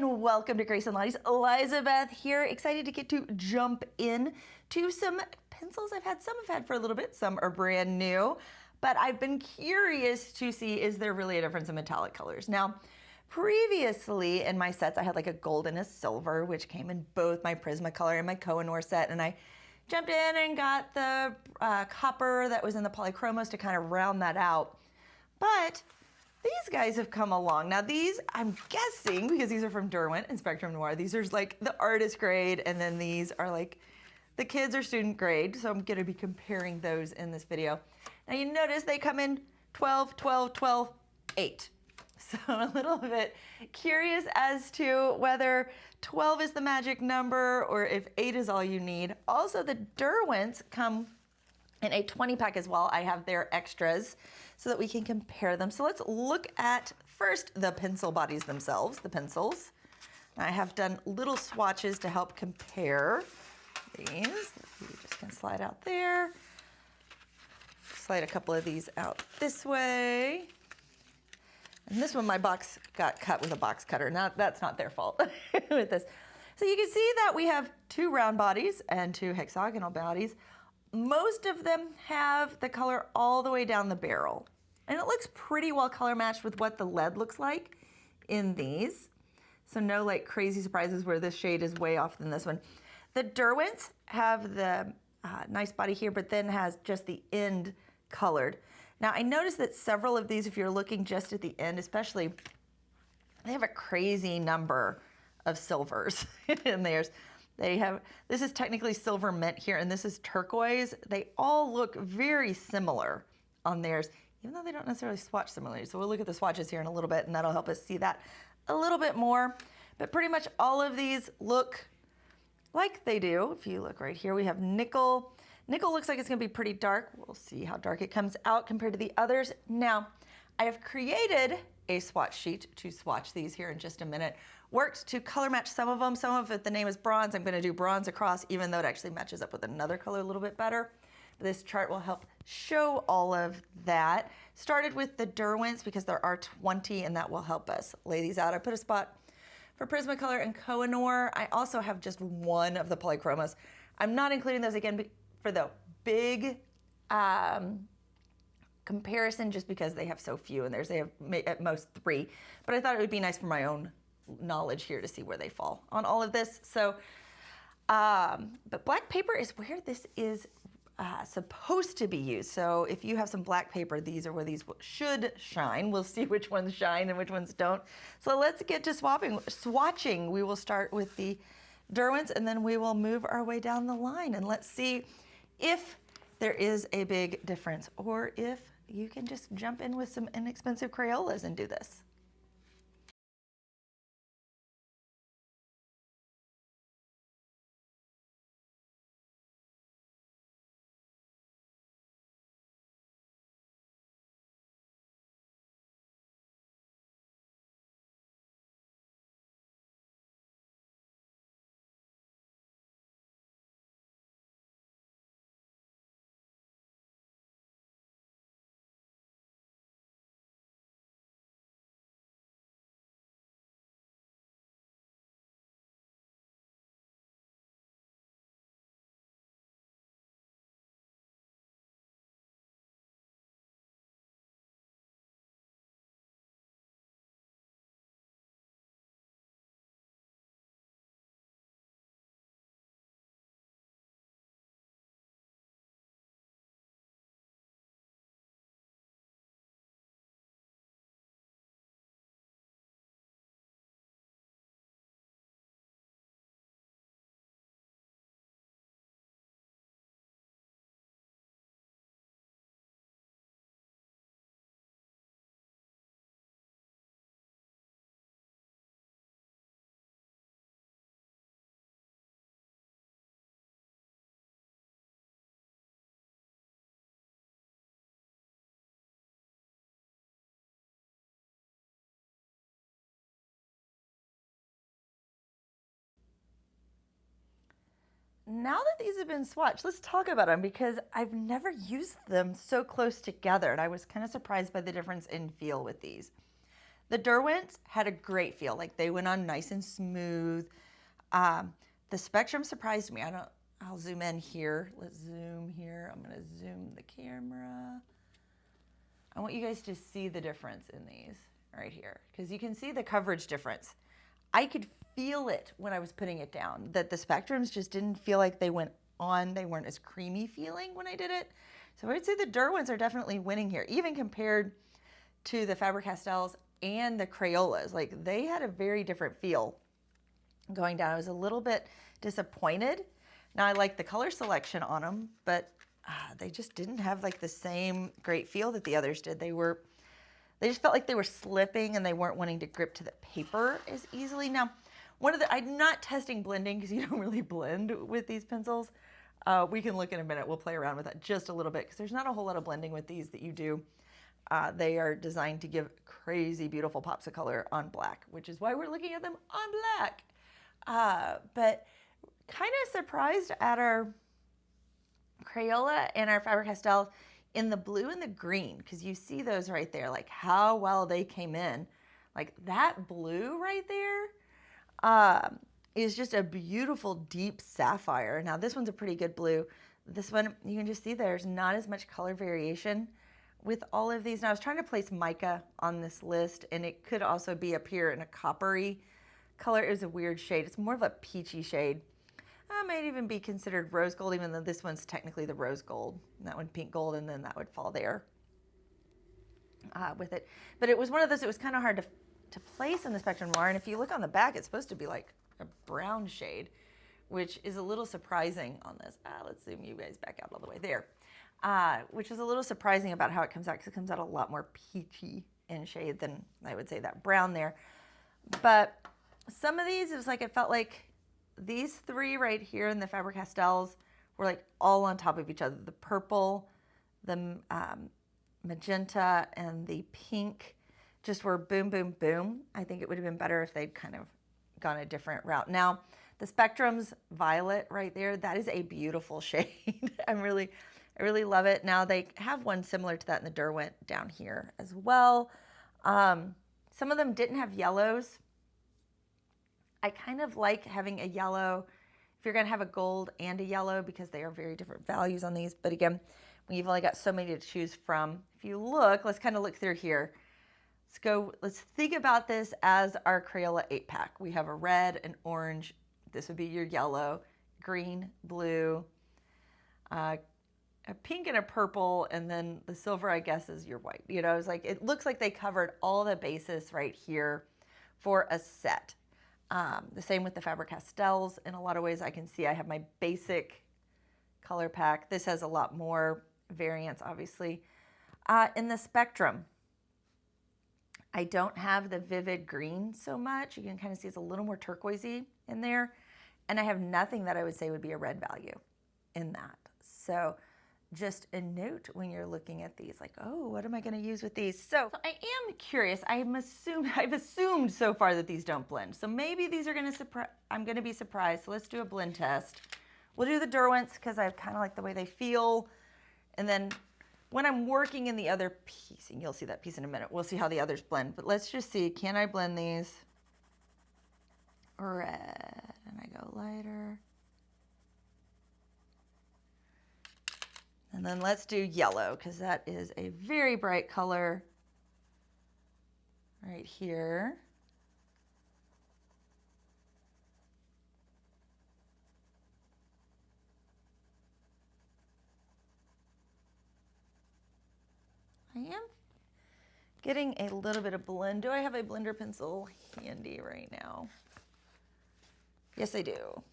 and welcome to Grace and Lottie's. Elizabeth here, excited to get to jump in to some pencils some I've had for a little bit, some are brand new, but I've been curious to see, is there really a difference in metallic colors? Now, previously in my sets, I had like a gold and a silver, which came in both my Prismacolor and my Noir set, and I jumped in and got the copper that was in the polychromos to kind of round that out. But these guys have come along. Now these, I'm guessing, because these are from Derwent and Spectrum Noir, these are like the artist grade, and then these are like the kids or student grade. So I'm gonna be comparing those in this video. Now you notice they come in 12, 12, 12, 8. So a little bit curious as to whether 12 is the magic number or if 8 is all you need. Also, the Derwents come in a 20 pack as well. I have their extras so that we can compare them. So let's look at first the pencil bodies themselves, the pencils. I have done little swatches to help compare these. You just can slide out there. Slide a couple of these out this way. And this one, my box got cut with a box cutter. Now, that's not their fault with this. So you can see that we have 2 round bodies and 2 hexagonal bodies. Most of them have the color all the way down the barrel. And it looks pretty well color matched with what the lead looks like in these. So no like crazy surprises where this shade is way off than this one. The Derwents have the nice body here, but then has just the end colored. Now I noticed that several of these, if you're looking just at the end, especially, they have a crazy number of silvers in theirs. They have, this is technically silver mint here, and this is turquoise. They all look very similar on theirs, even though they don't necessarily swatch similarly. So we'll look at the swatches here in a little bit, and that'll help us see that a little bit more. But pretty much all of these look like they do. If you look right here, we have nickel. Nickel looks like it's gonna be pretty dark. We'll see how dark it comes out compared to the others. Now, I have created a swatch sheet to swatch these here in just a minute. Worked to color match some of them. Some of it, the name is bronze. I'm gonna do bronze across, even though it actually matches up with another color a little bit better. This chart will help show all of that. Started with the Derwents because there are 20, and that will help us lay these out. I put a spot for Prismacolor and Noir. I also have just one of the polychromos. I'm not including those again for the big comparison, just because they have so few, and they have at most 3. But I thought it would be nice for my own knowledge here to see where they fall on all of this. So, but black paper is where this is supposed to be used. So if you have some black paper, these are where these should shine. We'll see which ones shine and which ones don't. So let's get to swatching. We will start with the Derwents, and then we will move our way down the line, and let's see if there is a big difference, or if you can just jump in with some inexpensive Crayolas and do this. Now that these have been swatched, let's talk about them, because I've never used them so close together, and I was kind of surprised by the difference in feel with these. The Derwents had a great feel, like they went on nice and smooth. The Spectrum surprised me. I'll zoom in here. Let's zoom here. I'm gonna zoom the camera. I want you guys to see the difference in these right here, because you can see the coverage difference. I could feel it when I was putting it down, that the Spectrums just didn't feel like they went on. They weren't as creamy feeling when I did it. So I'd say the Derwents are definitely winning here, even compared to the Faber-Castells and the Crayolas. Like, they had a very different feel going down. I was a little bit disappointed. Now, I like the color selection on them, but they just didn't have like the same great feel that the others did. They just felt like they were slipping and they weren't wanting to grip to the paper as easily. Now, I'm not testing blending because you don't really blend with these pencils. We can look in a minute. We'll play around with that just a little bit because there's not a whole lot of blending with these that you do. They are designed to give crazy beautiful pops of color on black, which is why we're looking at them on black. But kind of surprised at our Crayola and our Faber-Castell in the blue and the green, because you see those right there, like how well they came in. Like that blue right there is just a beautiful deep sapphire. Now this one's a pretty good blue. This one, you can just see there's not as much color variation with all of these. Now I was trying to place mica on this list, and it could also be up here in a coppery color. It was a weird shade. It's more of a peachy shade. Might even be considered rose gold, even though this one's technically the rose gold. That one pink gold, and then that would fall there with it. But it was one of those, it was kind of hard to place in the Spectrum Noir. And if you look on the back, it's supposed to be like a brown shade, which is a little surprising on this. Let's zoom you guys back out all the way there. Which is a little surprising about how it comes out, because it comes out a lot more peachy in shade than I would say that brown there. But some of these, it was like, it felt like these three right here in the Faber-Castells were like all on top of each other. The purple, the magenta, and the pink just were boom, boom, boom. I think it would have been better if they'd kind of gone a different route. Now, the Spectrum's violet right there, that is a beautiful shade. I really love it. Now, they have one similar to that in the Derwent down here as well. Some of them didn't have yellows. I kind of like having a yellow if you're going to have a gold and a yellow, because they are very different values on these. But again, we've only got so many to choose from. If you look, let's kind of look through here. Let's think about this as our Crayola 8-pack. We have a red, an orange. This would be your yellow, green, blue, a pink and a purple, and then the silver, I guess, is your white. You know, it's like, it looks like they covered all the bases right here for a set. The same with the Faber-Castells. In a lot of ways, I can see I have my basic color pack. This has a lot more variance, obviously. In the Spectrum, I don't have the vivid green so much. You can kind of see it's a little more turquoisey in there. And I have nothing that I would say would be a red value in that. So just a note when you're looking at these, like, oh, what am I going to use with these? So I am curious. I've assumed so far that these don't blend. So maybe these are going to I'm going to be surprised. So let's do a blend test. We'll do the Derwents because I kind of like the way they feel. And then when I'm working in the other piece, and you'll see that piece in a minute, we'll see how the others blend. But let's just see, can I blend these? Red, and I go lighter. And then let's do yellow, because that is a very bright color right here. I am getting a little bit of blend. Do I have a blender pencil handy right now? Yes, I do.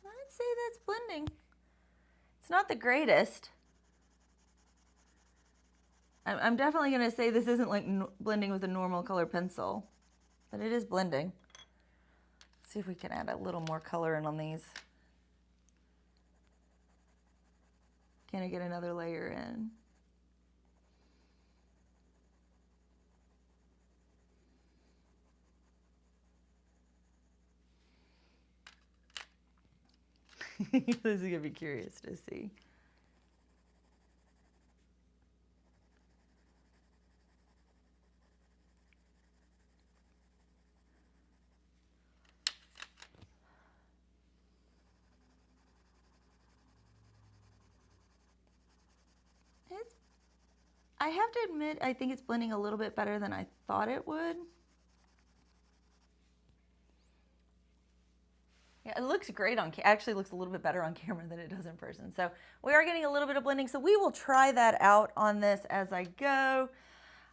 I'd say that's blending. It's not the greatest. I'm definitely going to say this isn't like blending with a normal color pencil, but it is blending. Let's see if we can add a little more color in on these. Can I get another layer in? This is gonna be curious to see. I have to admit, I think it's blending a little bit better than I thought it would. Yeah, it looks great on camera. Actually looks a little bit better on camera than it does in person. So we are getting a little bit of blending. So we will try that out on this as I go.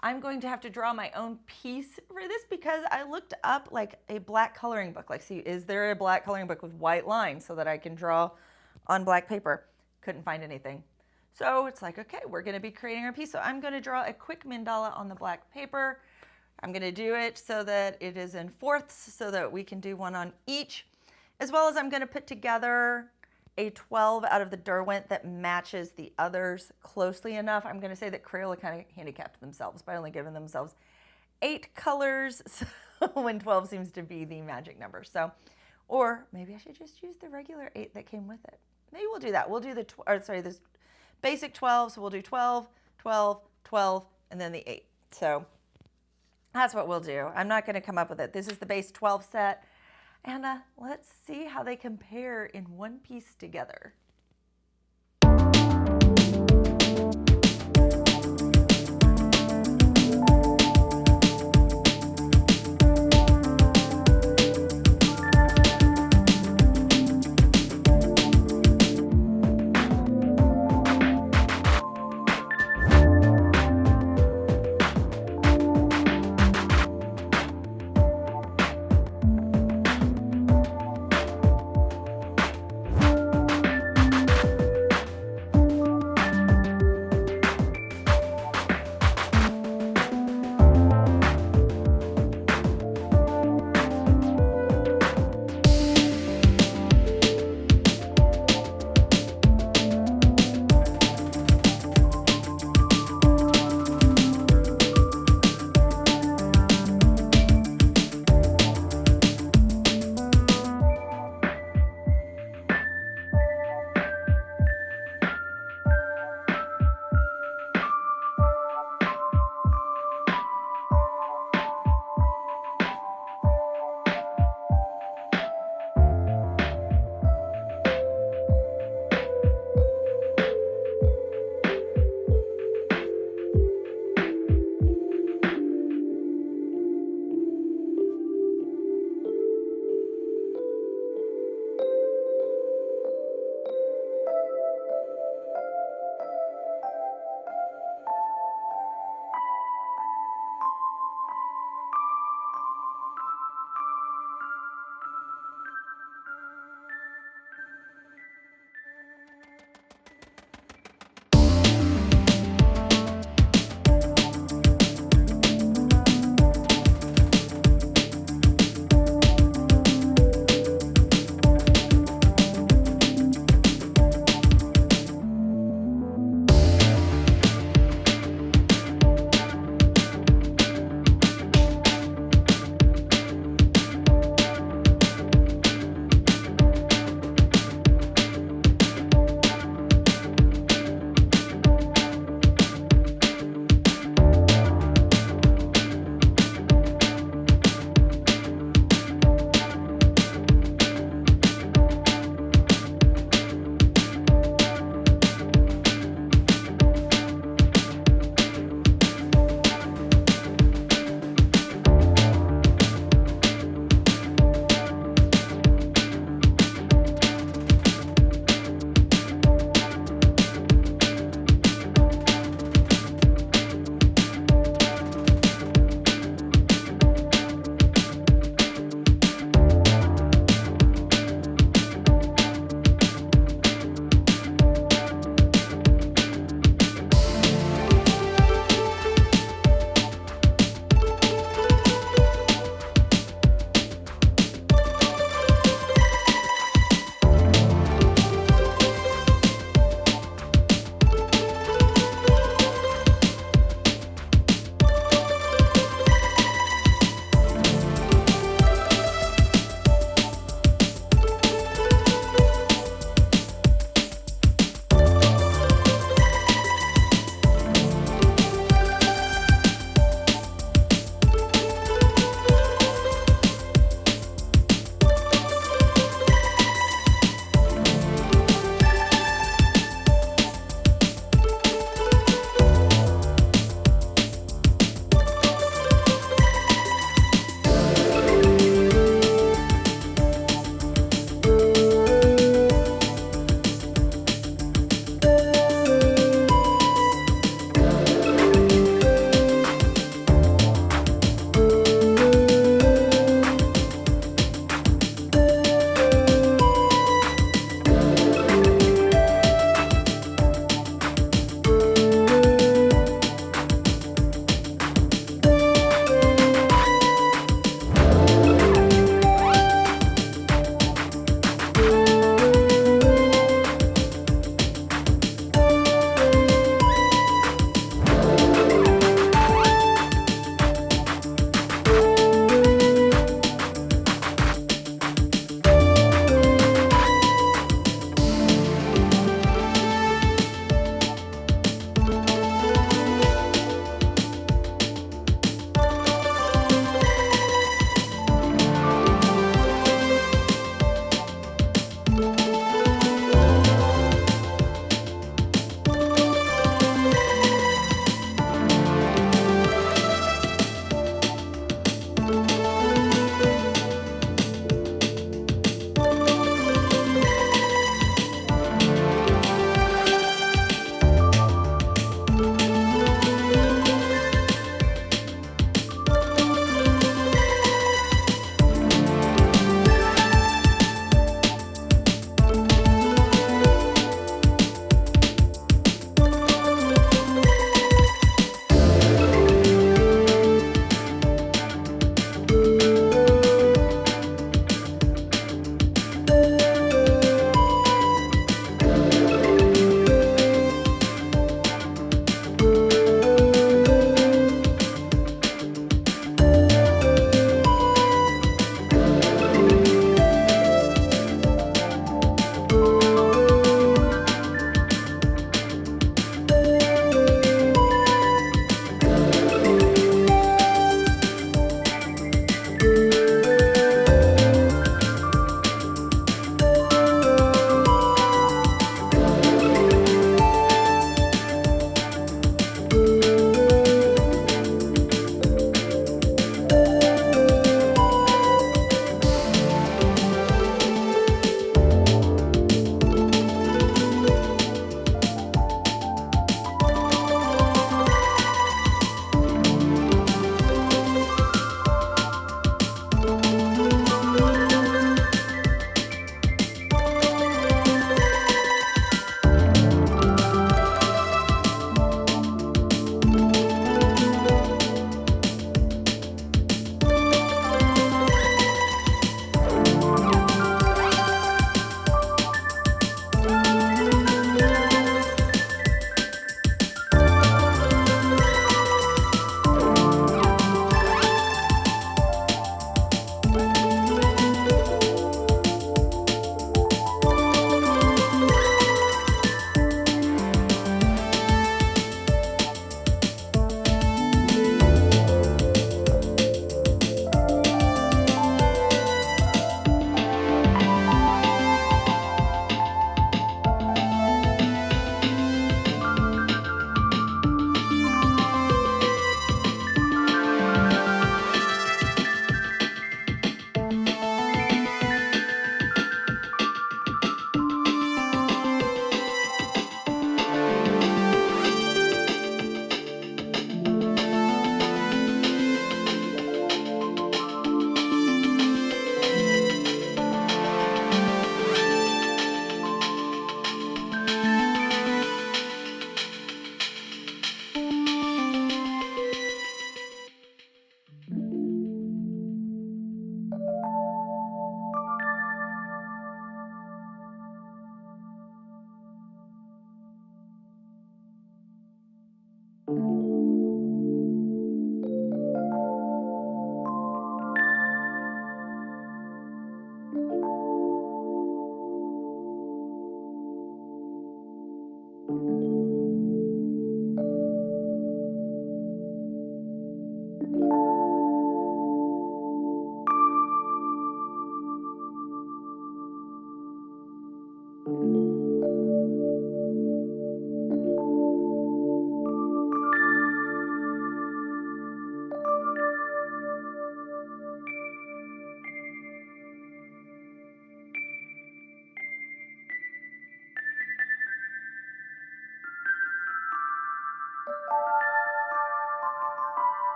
I'm going to have to draw my own piece for this because I looked up like a black coloring book. Like, see, is there a black coloring book with white lines so that I can draw on black paper? Couldn't find anything. So it's like, okay, we're going to be creating our piece. So I'm going to draw a quick mandala on the black paper. I'm going to do it so that it is in fourths so that we can do one on each, as well as I'm going to put together a 12 out of the Derwent that matches the others closely enough. I'm going to say that Crayola kind of handicapped themselves by only giving themselves 8 colors so when 12 seems to be the magic number. So, or maybe I should just use the regular 8 that came with it. Maybe we'll do that. We'll do this basic 12, so we'll do 12, 12, 12, and then the 8. So that's what we'll do. I'm not going to come up with it. This is the base 12 set, and let's see how they compare in one piece together.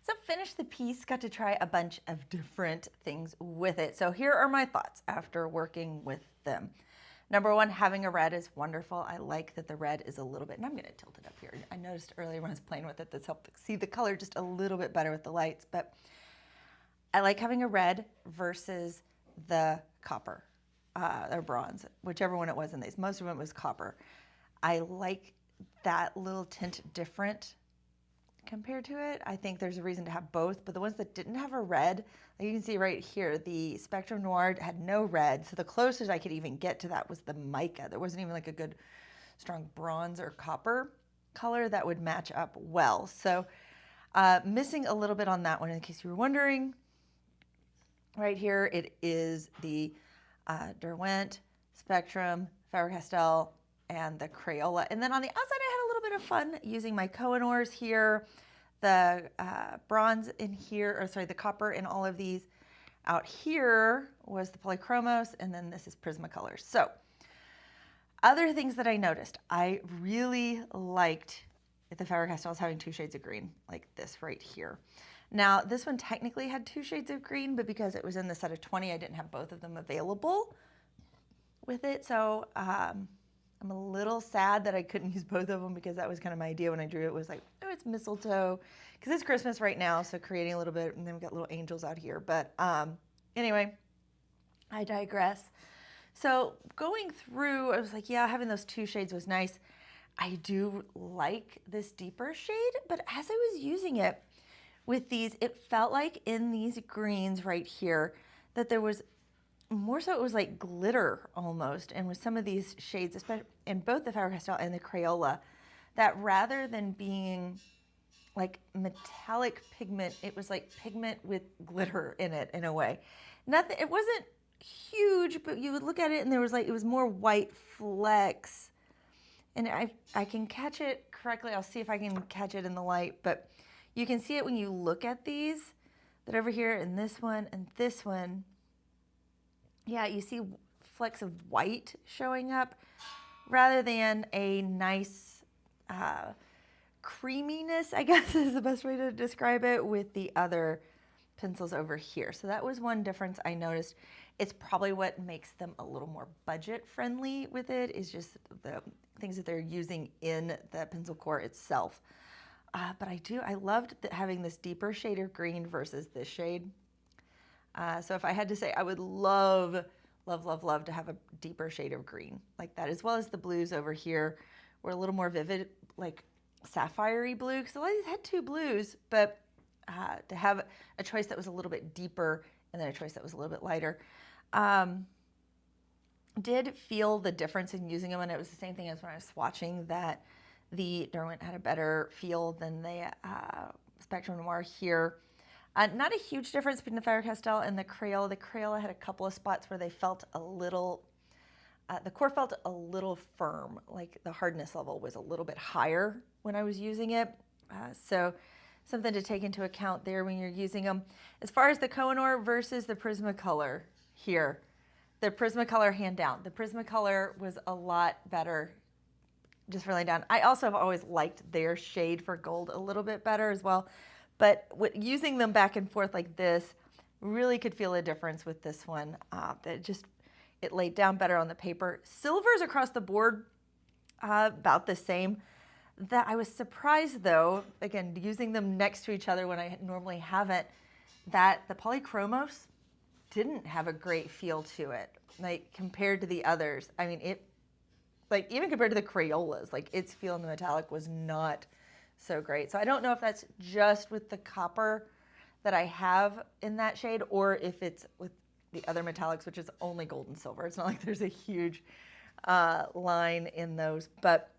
So finished the piece, got to try a bunch of different things with it. So here are my thoughts after working with them. Number one, having a red is wonderful. I like that the red is a little bit, and I'm gonna tilt it up here. I noticed earlier when I was playing with it, this helped see the color just a little bit better with the lights, but I like having a red versus the copper or bronze, whichever one it was in these. Most of them was copper. I like that little tint different compared to it. I think there's a reason to have both, but the ones that didn't have a red, like you can see right here, the Spectrum Noir had no red, so the closest I could even get to that was the mica. There wasn't even like a good strong bronze or copper color that would match up well. So missing a little bit on that one in case you were wondering. Right here it is the Derwent, Spectrum, Faber-Castell, and the Crayola. And then on the outside I had a little bit of fun using my Kohinoors here, the bronze in here, or sorry, the copper in all of these. Out here was the Polychromos, and then this is Prismacolors. So other things that I noticed, I really liked the Faber-Castells having 2 shades of green, like this right here. Now, this one technically had 2 shades of green, but because it was in the set of 20, I didn't have both of them available with it. So I'm a little sad that I couldn't use both of them, because that was kind of my idea when I drew it, was like, oh, it's mistletoe, because it's Christmas right now, so creating a little bit, and then we've got little angels out here. But anyway, I digress. So going through, I was like, yeah, having those 2 shades was nice. I do like this deeper shade, but as I was using it with these, it felt like in these greens right here that there was more so, it was like glitter almost. And with some of these shades, especially in both the Faber-Castell and the Crayola, that rather than being like metallic pigment, it was like pigment with glitter in it in a way. Nothing, it wasn't huge, but you would look at it and there was like, it was more white flecks. And I can catch it correctly. I'll see if I can catch it in the light, but you can see it when you look at these, that over here in this one and this one, yeah, you see flecks of white showing up rather than a nice creaminess, I guess is the best way to describe it, with the other pencils over here. So that was one difference I noticed. It's probably what makes them a little more budget friendly with it, is just the things that they're using in the pencil core itself. But I loved having this deeper shade of green versus this shade. So if I had to say, I would love, love, love, love to have a deeper shade of green like that, as well as the blues over here were a little more vivid, like sapphire-y blue, because a lot of these had 2 blues, but to have a choice that was a little bit deeper and then a choice that was a little bit lighter. Did feel the difference in using them, and it was the same thing as when I was swatching, that the Derwent had a better feel than the Spectrum Noir here. Not a huge difference between the Faber-Castell and the Crayola. The Crayola had a couple of spots where they felt a little, the core felt a little firm, like the hardness level was a little bit higher when I was using it. So something to take into account there when you're using them. As far as the Kohinoor versus the Prismacolor here, the Prismacolor hand down. The Prismacolor was a lot better just for laying down. I also have always liked their shade for gold a little bit better as well. But using them back and forth like this, really could feel a difference with this one. It laid down better on the paper. Silvers across the board, about the same. That I was surprised though, again, using them next to each other when I normally haven't, that the Polychromos didn't have a great feel to it, like compared to the others. I mean, like even compared to the Crayolas, like its feel in the metallic was not so great. So I don't know if that's just with the copper that I have in that shade, or if it's with the other metallics, which is only gold and silver. It's not like there's a huge line in those, but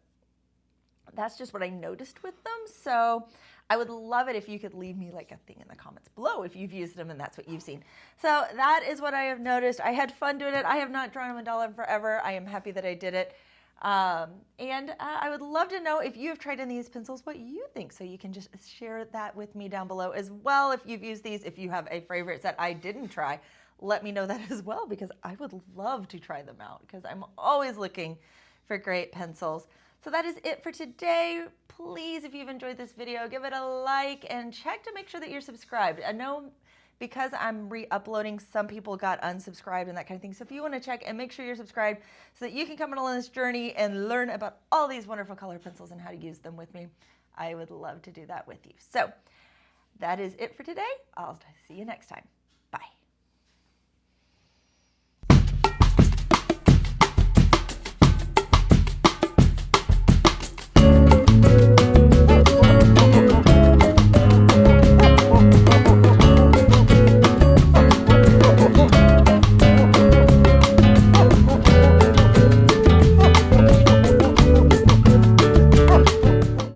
that's just what I noticed with them. So I would love it if you could leave me like a thing in the comments below if you've used them and that's what you've seen. So that is what I have noticed. I had fun doing it. I have not drawn a mandala in forever. I am happy that I did it. And I would love to know if you have tried any of these pencils, what you think. So you can just share that with me down below as well. If you've used these, if you have a favorite that I didn't try, let me know that as well, because I would love to try them out, because I'm always looking for great pencils. So that is it for today. Please, if you've enjoyed this video, give it a like and check to make sure that you're subscribed. I know because I'm re-uploading, some people got unsubscribed and that kind of thing. So if you want to check and make sure you're subscribed so that you can come along this journey and learn about all these wonderful color pencils and how to use them with me, I would love to do that with you. So that is it for today. I'll see you next time.